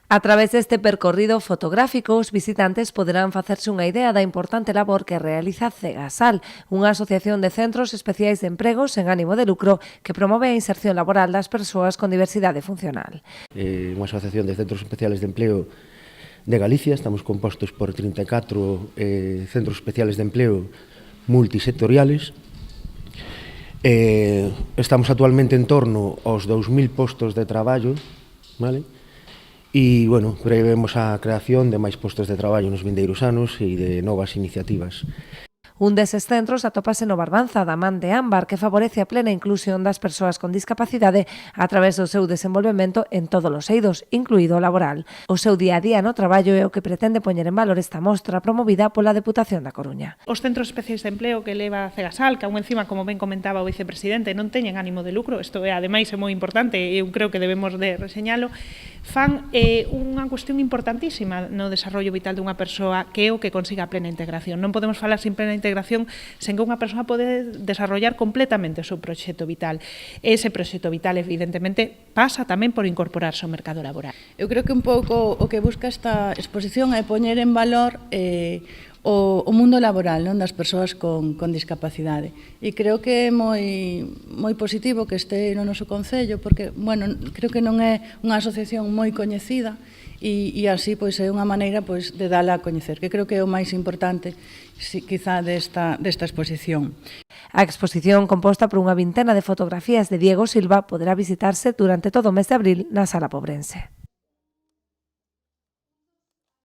A través deste percorrido fotográfico, os visitantes poderán facerse unha idea da importante labor que realiza Cegasal, unha asociación de centros especiais de emprego sen ánimo de lucro que promove a inserción laboral das persoas con diversidade funcional. Unha asociación de centros especiales de empleo de Galicia, estamos compostos por 34 centros especiales de empleo multisectoriales. Estamos actualmente en torno aos 2000 postos de traballo, vale? E, bueno, prevemos a creación de máis postos de traballo nos vindeiros anos e de novas iniciativas. Un deses centros atópase no Barbanza, da man de Ámbar, que favorece a plena inclusión das persoas con discapacidade a través do seu desenvolvemento en todos os eidos, incluído o laboral. O seu día a día no traballo é o que pretende poñer en valor esta mostra promovida pola Deputación da Coruña. Os centros especiais de empleo que leva Cegasal, que aún encima, como ben comentaba o vicepresidente, non teñen ánimo de lucro, isto é, ademais, é moi importante, e eu creo que debemos de reseñalo, fan unha cuestión importantísima no desarrollo vital dunha persoa que é o que consiga a plena integración. Non podemos falar sin plena integración sen que unha persoa pode desarrollar completamente o seu proxecto vital. Ese proxecto vital, evidentemente, pasa tamén por incorporarse ao mercado laboral. Eu creo que un pouco o que busca esta exposición é poñer en valor o mundo laboral, non, das persoas con discapacidade. E creo que é moi positivo que este no noso concello, porque, bueno, creo que non é unha asociación moi coñecida e así pois é unha maneira pois de dala a coñecer, que creo que é o máis importante quizá desta exposición. A exposición, composta por unha vintena de fotografías de Diego Silva, poderá visitarse durante todo o mes de abril na Sala Pobrense.